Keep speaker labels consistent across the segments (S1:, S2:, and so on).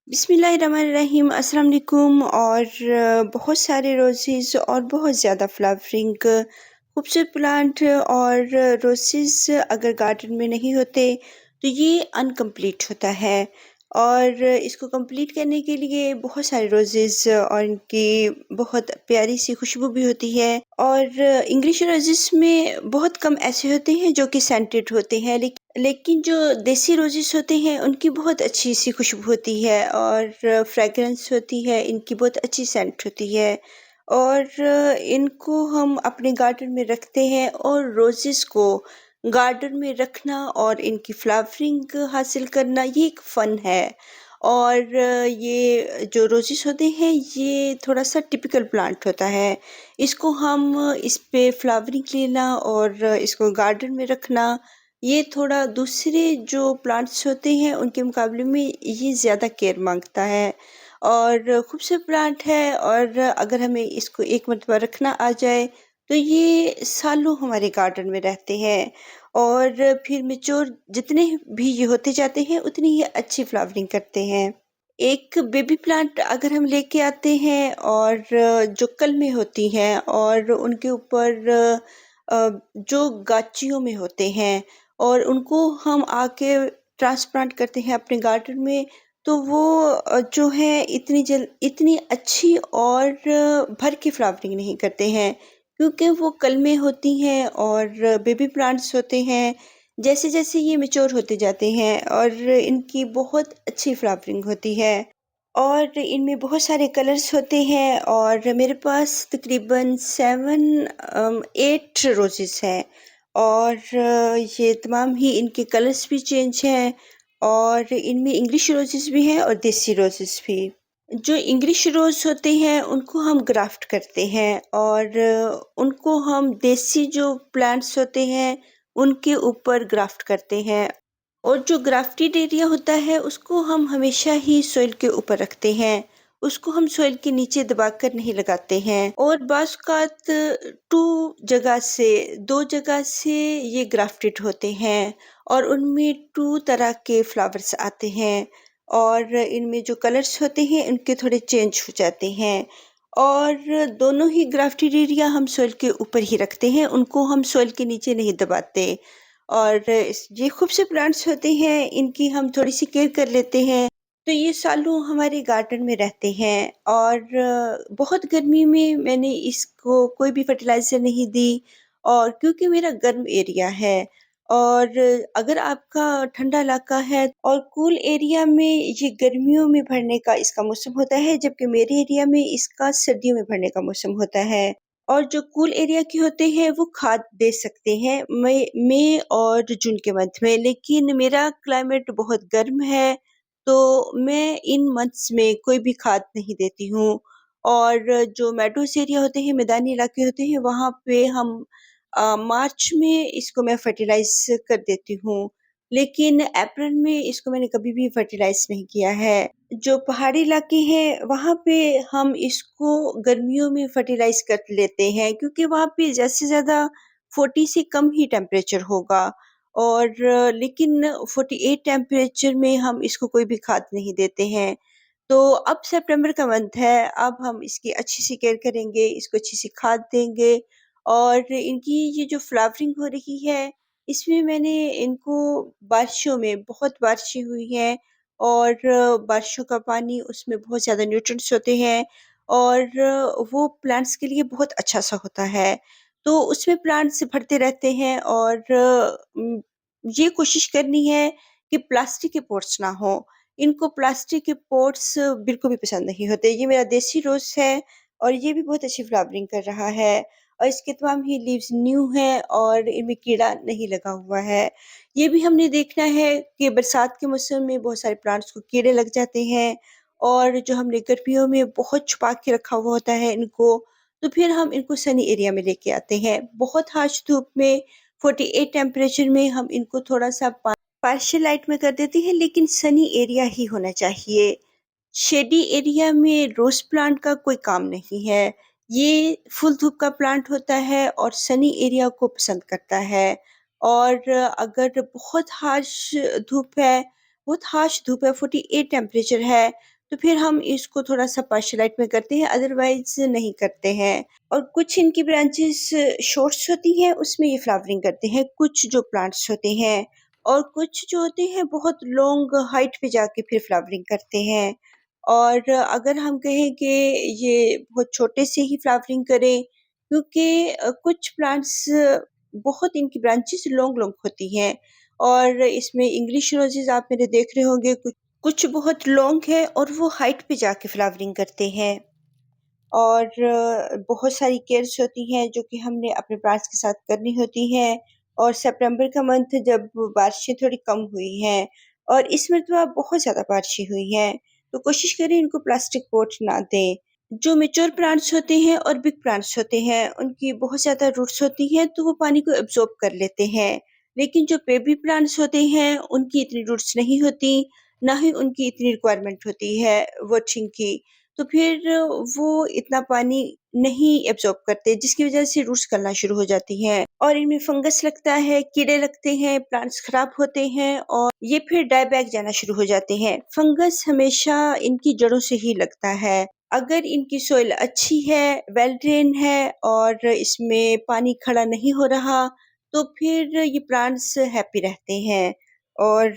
S1: बिस्मिल्लाहिर्रहमानिर्रहीम अस्सलाम वालेकुम और बहुत सारे रोज़ेज़ और बहुत ज़्यादा फ्लावरिंग खूबसूरत प्लांट और रोज़ेज़ अगर गार्डन में नहीं होते तो ये अनकम्प्लीट होता है और इसको कंप्लीट करने के लिए बहुत सारे रोज़ेज़ और इनकी बहुत प्यारी सी खुशबू भी होती है और इंग्लिश रोज़ेज़ में बहुत कम ऐसे होते हैं जो कि सेंटेड होते हैं लेकिन जो देसी रोज़ेज़ होते हैं उनकी बहुत अच्छी सी खुशबू होती है और फ्रेगरेंस होती है, इनकी बहुत अच्छी सेंट होती है और इनको हम अपने गार्डन में रखते हैं और रोज़ेज़ को गार्डन में रखना और इनकी फ्लावरिंग हासिल करना ये एक फ़न है। और ये जो रोज़ेज़ होते हैं ये थोड़ा-सा टिपिकल प्लांट होता है। इसको हम इस पे फ्लावरिंग लेना और इसको गार्डन में रखना ये थोड़ा दूसरे जो प्लांट्स होते हैं उनके मुकाबले में ये ज़्यादा केयर माँगता है और खूबसूरत प्लांट है और अगर हमें इसको एक मर्तबा रखना आ जाए तो ये सालों हमारे गार्डन में रहते हैं और फिर मैच्योर जितने भी ये होते जाते हैं उतनी ही अच्छी फ्लावरिंग करते हैं। एक बेबी प्लांट अगर हम लेके आते हैं और जो कलमें होती हैं और उनके ऊपर जो गाचियों में होते हैं और उनको हम आके ट्रांसप्लांट करते हैं अपने गार्डन में तो वो जो है इतनी अच्छी और भर के फ्लावरिंग नहीं करते हैं क्योंकि वो कलमें होती हैं और बेबी प्लांट्स होते हैं। जैसे-जैसे ये मैच्योर होते जाते हैं और इनकी बहुत अच्छी फ्लावरिंग होती है और इनमें बहुत सारे कलर्स होते हैं और मेरे पास तकरीबन 8 रोज़ेज़ हैं और ये तमाम ही इनके कलर्स भी चेंज हैं और इनमें इंग्लिश रोज़ेज़ भी हैं और देसी रोज़ेज़ भी। जो इंग्लिश रोज़ होते हैं उनको हम ग्राफ्ट करते हैं और उनको हम देसी जो प्लांट्स होते हैं उनके ऊपर ग्राफ्ट करते हैं और जो ग्राफ्टेड एरिया होता है उसको हम हमेशा ही सॉइल के ऊपर रखते हैं। उसको हम सॉइल के नीचे दबाकर नहीं लगाते हैं और बाज़-औक़ात 2 जगह से 2 जगह से ये ग्राफ्टेड होते हैं और उनमें 2 तरह के फ्लावर्स आते हैं और इनमें जो कलर्स होते हैं इनके थोड़े चेंज हो जाते हैं और दोनों ही ग्राफ्टेड एरिया हम सॉइल के ऊपर ही रखते हैं, उनको हम सॉइल के नीचे नहीं दबाते। और इस ये खूबसूरत प्लांट्स होते हैं, इनकी हम थोड़ी-सी केयर कर लेते हैं, तो ये सालों हमारे गार्डन में रहते हैं और बहुत गर्मी में मैंने इसको कोई भी फर्टिलाइज़र नहीं दी और क्योंकि मेरा गर्म एरिया है और अगर आपका ठंडा इलाका है और कूल एरिया में ये गर्मियों में भरने का इसका मौसम होता है, जबकि मेरे एरिया में इसका सर्दियों में भरने का मौसम होता है। और जो कूल एरिया के होते हैं वो खाद दे सकते हैं मई और जून के मंथ में, लेकिन मेरा क्लाइमेट बहुत गर्म है, तो मैं इन मंथ्स में कोई भी खाद नहीं देती हूँ। और जो मेडोज़ एरिया होते हैं, मैदानी इलाके होते हैं, वहाँ पे हम मार्च में इसको मैं फर्टिलाइज़ कर देती हूँ, लेकिन अप्रैल में इसको मैंने कभी भी फर्टिलाइज़ नहीं किया है। जो पहाड़ी इलाके हैं, वहाँ पे हम इसको गर्मियों में फर्टिलाइज़ कर लेते हैं क्योंकि वहाँ पे ज़्यादा से ज़्यादा 40 से कम ही टेम्परेचर होगा और लेकिन 48 टेम्परेचर में हम इसको कोई भी खाद नहीं देते हैं। तो अब सितंबर का मंथ है, अब हम इसकी अच्छी सी केयर करेंगे, इसको अच्छी सी खाद देंगे और इनकी ये जो फ्लावरिंग हो रही है, इसमें मैंने इनको बारिशों में बहुत बारिशें हुई हैं और बारिशों का पानी उसमें बहुत ज़्यादा न्यूट्रिएंट्स होते हैं और वो प्लांट्स के लिए बहुत अच्छा-सा होता है। तो उसमें प्लांट्स भरते रहते हैं और ये कोशिश करनी है कि प्लास्टिक के पॉट्स ना हों। इनको प्लास्टिक के पॉट्स बिल्कुल भी पसंद नहीं होते। ये मेरा देसी रोज़ है और ये भी बहुत अच्छी फ्लावरिंग कर रहा है और इसके तमाम ही लीव्स न्यू हैं और इनमें कीड़ा नहीं लगा हुआ है। ये भी हमने देखना है कि बरसात के मौसम में बहुत सारे प्लांट्स को कीड़े लग जाते हैं और जो हमने गर्मियों में बहुत छुपा के रखा हुआ होता है इनको, तो फिर हम इनको सनी एरिया में लेके आते हैं। बहुत हार्श धूप में 48 टेम्परेचर में हम इनको थोड़ा-सा पार्शियल लाइट में कर देते हैं, लेकिन सनी एरिया ही होना चाहिए। शेडी एरिया में रोज़ प्लांट का कोई काम नहीं है। ये फुल धूप का प्लांट होता है और सनी एरिया को पसंद करता है और अगर बहुत हार्श धूप है, बहुत हार्श धूप है, 48 टेम्परेचर है, तो फिर हम इसको थोड़ा-सा पार्शियल लाइट में करते हैं, अदरवाइज़ नहीं करते हैं। और कुछ इनकी ब्रांचेस शॉर्ट्स होती हैं, उसमें ये फ्लावरिंग करते हैं, कुछ जो प्लांट्स होते हैं। और कुछ जो होते हैं बहुत लॉन्ग हाइट पे जाके फिर फ्लावरिंग करते हैं। और अगर हम कहें कि ये बहुत छोटे से ही फ्लावरिंग करें, क्योंकि कुछ प्लांट्स बहुत इनकी ब्रांचेस लॉन्ग-लॉन्ग होती हैं। और इसमें इंग्लिश रोज़ेज़ आप मेरे देख रहे होंगे, कुछ बहुत लॉन्ग है और वो हाइट पे जाके फ्लावरिंग करते हैं। और बहुत सारी केयर्स होती हैं जो कि हमने अपने प्लांट्स के साथ करनी होती हैं। और सितंबर का मंथ जब बारिशें थोड़ी कम हुई हैं और इस मरतबा बहुत ज़्यादा बारिशें हुई हैं, तो कोशिश करें इनको प्लास्टिक पॉट ना दें। जो मैच्योर प्लांट्स होते हैं और बिग प्लांट्स होते हैं, उनकी बहुत ज़्यादा रूट्स होती हैं, तो वो पानी को एब्ज़ॉर्ब कर लेते हैं। लेकिन जो बेबी प्लांट्स होते हैं, उनकी इतनी रूट्स नहीं होती, ना ही उनकी इतनी रिक्वायरमेंट होती है वाटरिंग की। तो फिर वो इतना पानी नहीं एब्ज़ॉर्ब करते, जिसकी वज़ह से रूट्स गलना शुरू हो जाती हैं और इनमें फंगस लगता है, कीड़े लगते हैं, प्लांट्स खराब होते हैं और ये फिर डाई बैक जाना शुरू हो जाते हैं। फंगस हमेशा इनकी जड़ों से ही लगता है। अगर इनकी सॉइल अच्छी है, वेल ड्रेन है और इसमें पानी खड़ा नहीं हो रहा, तो फिर ये प्लांट्स हैप्पी रहते हैं और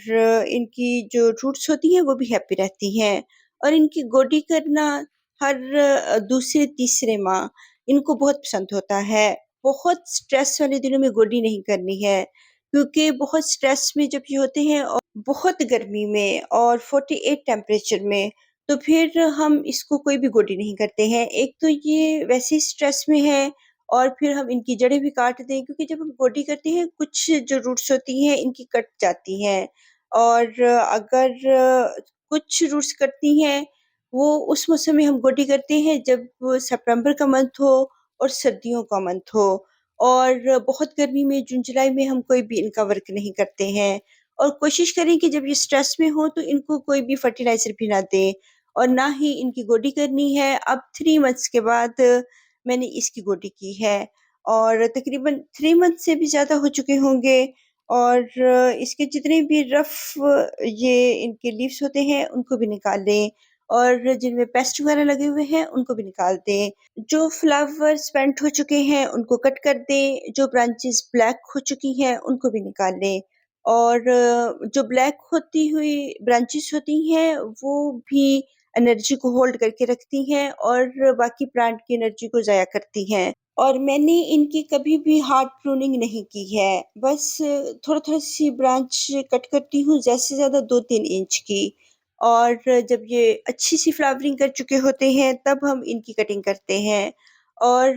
S1: इनकी जो रूट्स होती हैं, वो भी हैप्पी रहती हैं। और इनकी गोडी करना हर दूसरे-तीसरे माह इनको बहुत पसंद होता है। बहुत स्ट्रेस वाले दिनों में गोडी नहीं करनी है, क्योंकि बहुत स्ट्रेस में जब ये होते हैं और बहुत गर्मी में और 48 टेम्परेचर में, तो फिर हम इसको कोई भी गोडी नहीं करते हैं। एक तो ये वैसे ही स्ट्रेस में है और फिर हम इनकी जड़ें भी काट दें, क्योंकि जब हम गोडी करते हैं, कुछ जो रूट्स होती हैं, इनकी कट जाती हैं। और अगर कुछ रूट्स कटती हैं, वो उस मौसम में हम गोडी करते हैं जब सितंबर का मंथ हो और सर्दियों का मंथ हो। और बहुत गर्मी में जून-जुलाई में हम कोई भी इनका वर्क नहीं करते हैं और कोशिश करें कि जब ये स्ट्रेस में हो तो इनको कोई भी फर्टिलाइज़र भी ना दें और ना ही इनकी गोडी करनी है। अब 3 मंथ्स के बाद मैंने इसकी गोडी की है और तकरीबन 3 मंथ से भी ज़्यादा हो चुके होंगे। और इसके जितने भी रफ़ ये इनके लीव्स होते हैं, उनको भी निकाल दें और जिनमें पेस्ट वगैरह लगे हुए हैं, उनको भी निकाल दें। जो फ्लावर्स बेंट हो चुके हैं, उनको कट कर दें। जो ब्रांचेज़ ब्लैक हो चुकी हैं, उनको भी निकाल लें। और जो ब्लैक होती हुई ब्रांचेज़ होती हैं, वो भी एनर्जी को होल्ड करके रखती हैं और बाकी प्लांट की एनर्जी को ज़ाया करती हैं। और मैंने इनकी कभी भी हार्ड प्रूनिंग नहीं की है। बस थोड़ा-थोड़ा सी ब्रांच कट करती हूँ, ज़्यादा से ज़्यादा 2-3 इंच की। और जब ये अच्छी-सी फ्लावरिंग कर चुके होते हैं, तब हम इनकी कटिंग करते हैं। और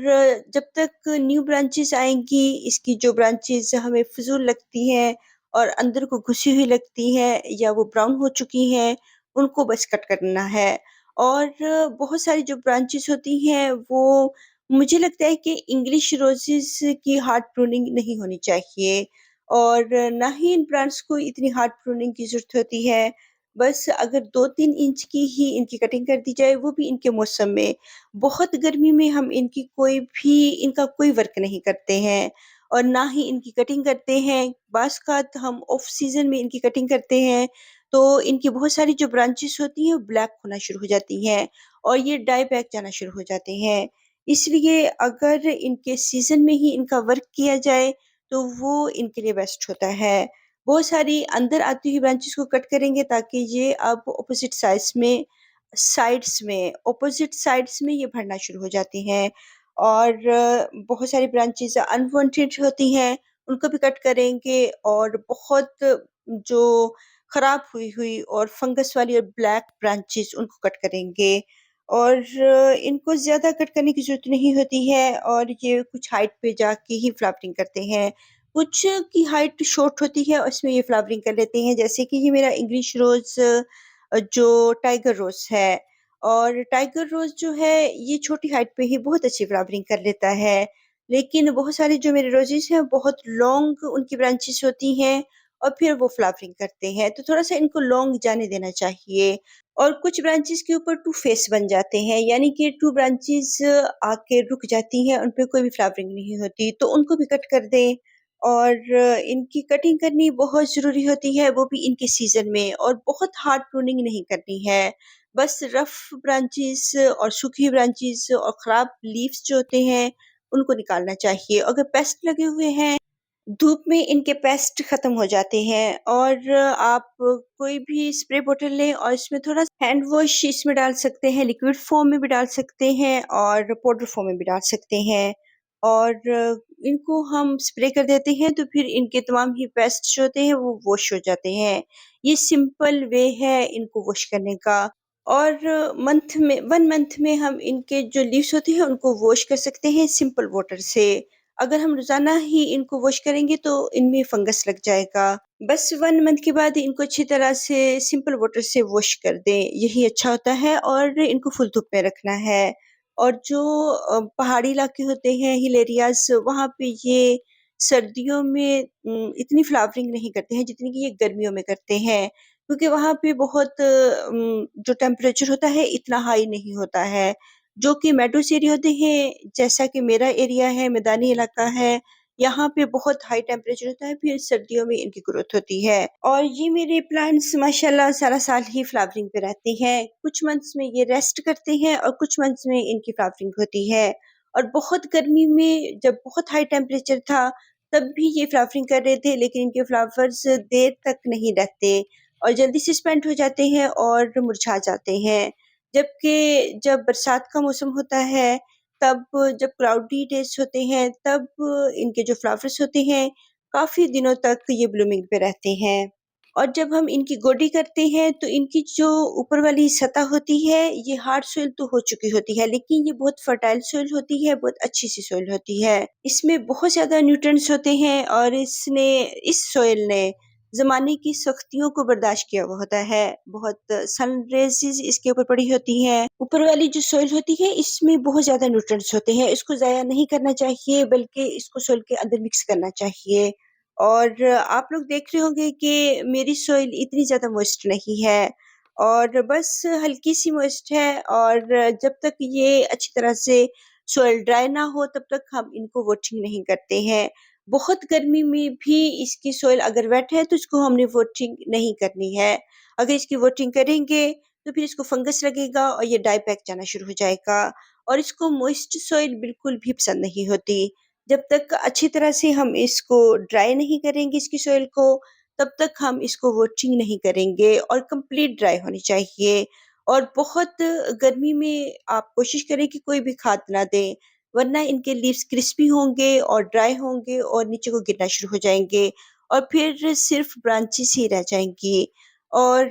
S1: जब तक न्यू ब्रांचेज़ आएँगी, इसकी जो ब्रांचेज़ हमें फ़िज़ूल लगती हैं और अंदर को घुसी हुई लगती हैं या वो ब्राउन हो चुकी हैं, उनको बस कट करना है। और बहुत सारी जो ब्रांचेज़ होती हैं, वो मुझे लगता है कि इंग्लिश रोज़ेज़ की हार्ड प्रूनिंग नहीं होनी चाहिए और ना ही इन प्लांट्स को इतनी हार्ड प्रूनिंग की ज़रूरत होती है। बस अगर 2-3 इंच की ही इनकी कटिंग कर दी जाए, वो भी इनके मौसम में। बहुत गर्मी में हम इनका कोई वर्क नहीं करते हैं और ना ही इनकी कटिंग करते हैं। बाज़-औक़ात हम ऑफ सीज़न में इनकी कटिंग करते हैं, तो इनकी बहुत सारी जो ब्रांचेज़ होती हैं, वो ब्लैक होना शुरू हो जाती हैं और ये डाई बैक जाना शुरू हो जाते हैं। इसलिए अगर इनके सीज़न में ही इनका वर्क किया जाए, तो वो इनके लिए बेस्ट होता है। बहुत सारी अंदर आती हुई ब्रांचेज़ को कट करेंगे ताकि ये अब अपोज़िट साइड्स में ये बढ़ना शुरू हो जाती हैं। और बहुत सारी ब्रांचेज़ अनवांटेड होती हैं, उनको भी कट करेंगे और बहुत जो खराब हुई हुई और फंगस वाली और ब्लैक ब्रांचेज़ उनको कट करेंगे। और इनको ज़्यादा कट करने की ज़रूरत नहीं होती है और ये कुछ हाइट पे जाके ही फ्लावरिंग करते हैं। कुछ की हाइट शॉर्ट होती है, उसमें ये फ्लावरिंग कर लेते हैं, जैसे कि ये मेरा इंग्लिश रोज़ जो टाइगर रोज़ है। और टाइगर रोज़ जो है, ये छोटी हाइट पे ही बहुत अच्छी फ्लावरिंग कर लेता है। लेकिन बहुत सारे जो मेरे रोज़ेज़ हैं, बहुत लॉन्ग उनकी ब्रांचेज़ होती हैं और फिर वो फ्लावरिंग करते हैं, तो थोड़ा-सा इनको लॉन्ग जाने देना चाहिए। और कुछ ब्रांचेज़ के ऊपर 2 फेस बन जाते हैं, यानी कि 2 ब्रांचेज़ आके रुक जाती हैं, उन पे कोई भी फ्लावरिंग नहीं होती, तो उनको भी कट कर दें। और इनकी कटिंग करनी बहुत ज़रूरी होती है, वो भी इनके सीज़न में और बहुत हार्ड प्रूनिंग नहीं करनी है। बस रफ़ ब्रांचेज़ और सूखी ब्रांचेज़ और ख़राब लीव्स जो होते हैं, उनको निकालना चाहिए। अगर पेस्ट लगे हुए हैं, धूप में इनके पेस्ट खत्म हो जाते हैं और आप कोई भी स्प्रे बॉटल लें और इसमें थोड़ा हैंड वॉश इसमें डाल सकते हैं, लिक्विड फॉर्म में भी डाल सकते हैं और पाउडर फॉर्म में भी डाल सकते हैं और इनको हम स्प्रे कर देते हैं तो फिर इनके तमाम ही पेस्ट जो होते हैं वो वॉश हो जाते हैं। ये सिंपल वे है इनको वॉश करने का और मंथ में 1 मंथ में हम इनके जो लीव्स होते हैं उनको वॉश कर सकते हैं सिंपल वाटर से। अगर हम रोज़ाना ही इनको वॉश करेंगे तो इनमें फंगस लग जाएगा। बस 1 मंथ के बाद इनको अच्छी तरह से सिंपल वाटर से वॉश कर दें, यही अच्छा होता है और इनको फुल धूप में रखना है। और जो पहाड़ी इलाके होते हैं, हिल एरियाज़ वहाँ पे ये सर्दियों में इतनी फ्लावरिंग नहीं करते हैं जितनी कि ये गर्मियों में करते हैं। क्योंकि वहाँ पे बहुत जो टेम्परेचर होता है इतना हाई नहीं होता है। जो कि मेडोज़ एरिया होते हैं, जैसा कि मेरा एरिया है, मैदानी इलाका है, यहाँ पे बहुत हाई टेम्परेचर होता है, फिर सर्दियों में इनकी ग्रोथ होती है। और ये मेरे प्लांट्स माशाल्लाह सारा साल ही फ्लावरिंग पे रहते हैं। कुछ मंथ्स में ये रेस्ट करते हैं और कुछ मंथ्स में इनकी फ्लावरिंग होती है। और बहुत गर्मी में जब बहुत हाई टेम्परेचर था, तब भी ये फ्लावरिंग कर रहे थे, लेकिन इनके फ्लावर्स देर तक नहीं रहते और जल्दी से स्पेंट हो जाते हैं और मुरझा जाते हैं। जबकि जब बरसात का मौसम होता है, तब जब क्लाउडी डेज़ होते हैं, तब इनके जो फ्लावर्स होते हैं, काफ़ी दिनों तक ये ब्लूमिंग पे रहते हैं। और जब हम इनकी गोडी करते हैं, तो इनकी जो ऊपर वाली सतह होती है, ये हार्ड सॉइल तो हो चुकी होती है, लेकिन ये बहुत फर्टाइल सॉइल होती है, बहुत अच्छी-सी सॉइल होती है। इसमें बहुत ज़्यादा न्यूट्रिएंट्स होते हैं और इस सॉइल ने ज़माने की सख्तियों को बर्दाश्त किया हुआ होता है। बहुत सन रेज़ेज़ इसके ऊपर पड़ी होती हैं। ऊपर वाली जो सॉइल होती है, इसमें बहुत ज़्यादा न्यूट्रिएंट्स होते हैं। इसको ज़ाया नहीं करना चाहिए, बल्कि इसको सॉइल के अंदर मिक्स करना चाहिए। और आप लोग देख रहे होंगे कि मेरी सॉइल इतनी ज़्यादा मॉइस्ट नहीं है और बस हल्की-सी मॉइस्ट है और जब तक ये अच्छी तरह से सॉइल ड्राई ना हो, तब तक हम इनको वॉचिंग नहीं करते हैं। बहुत गर्मी में भी इसकी सॉइल अगर वेट है तो इसको हमने वॉचिंग नहीं करनी है। अगर इसकी वॉचिंग करेंगे तो फिर इसको फंगस लगेगा और ये डाई बैक जाना शुरू हो जाएगा और इसको मॉइस्ट सॉइल बिल्कुल भी पसंद नहीं होती। जब तक अच्छी तरह से हम इसको ड्राई नहीं करेंगे इसकी सॉइल को, तब तक हम इसको वॉचिंग नहीं करेंगे और कंप्लीट ड्राई होनी चाहिए। और बहुत गर्मी में आप कोशिश करें कि कोई भी खाद ना दें, वरना इनके लीव्स क्रिस्पी होंगे और ड्राई होंगे और नीचे को गिरना शुरू हो जाएँगे और फिर सिर्फ़ ब्रांचेस ही रह जाएँगी। और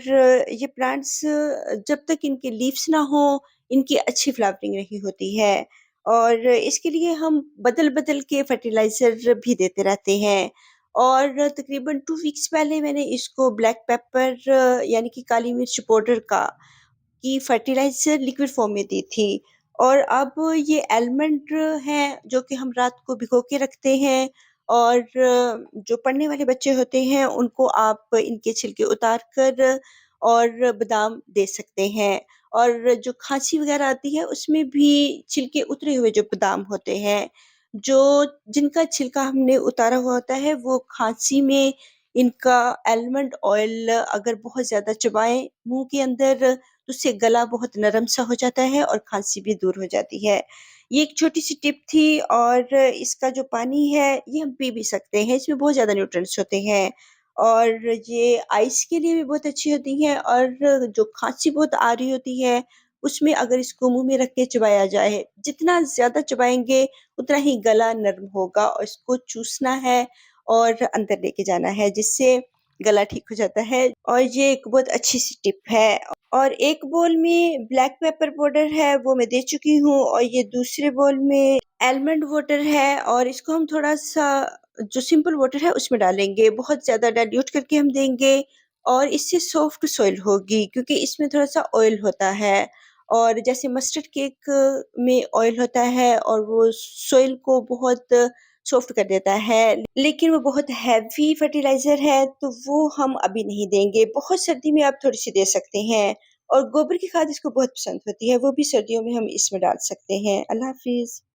S1: ये प्लांट्स जब तक इनके लीव्स ना हों, इनकी अच्छी फ्लावरिंग नहीं होती है और इसके लिए हम बदल-बदल के फर्टिलाइज़र भी देते रहते हैं। और तकरीबन 2 वीक्स पहले मैंने इसको ब्लैक पेपर यानी कि काली मिर्च पाउडर की फर्टिलाइज़र लिक्विड फॉर्म में दी थी और अब ये आलमंड हैं जो कि हम रात को भिगो के रखते हैं और जो पढ़ने वाले बच्चे होते हैं उनको आप इनके छिलके उतार कर और बादाम दे सकते हैं। और जो खाँसी वग़ैरह आती है उसमें भी छिलके उतरे हुए जो बादाम होते हैं, जो जिनका छिलका हमने उतारा हुआ होता है वो खाँसी में इनका आलमंड ऑयल अगर बहुत ज़्यादा चबाएँ मुँह के अंदर तो उससे गला बहुत नरम-सा हो जाता है और खाँसी भी दूर हो जाती है। ये एक छोटी-सी टिप थी और इसका जो पानी है ये हम पी भी सकते हैं, इसमें बहुत ज़्यादा न्यूट्रिएंट्स होते हैं और ये आइस के लिए भी बहुत अच्छी होती हैं और जो खाँसी बहुत आ रही होती है, उसमें अगर इसको मुँह में रख के चबाया जाए, जितना ज़्यादा चबाएँगे उतना ही गला नर्म होगा और इसको चूसना है और अंदर लेके जाना है, जिससे गला ठीक हो जाता है और ये एक बहुत अच्छी-सी टिप है। और एक बोल में ब्लैक पेपर पाउडर है, वो मैं दे चुकी हूँ और ये दूसरे बोल में आलमंड वाटर है और इसको हम थोड़ा-सा जो सिंपल वाटर है उसमें डालेंगे, बहुत ज़्यादा डाइल्यूट करके हम देंगे और इससे सॉफ्ट सॉइल होगी क्योंकि इसमें थोड़ा-सा ऑयल होता है और जैसे मस्टर्ड केक में ऑयल होता है और वो सॉइल को बहुत सॉफ्ट कर देता है, लेकिन वो बहुत हेवी फर्टिलाइज़र है, तो वो हम अभी नहीं देंगे। बहुत सर्दी में आप थोड़ी-सी दे सकते हैं और गोबर की खाद इसको बहुत पसंद होती है, वो भी सर्दियों में हम इसमें डाल सकते हैं। अल्लाह हाफ़िज़।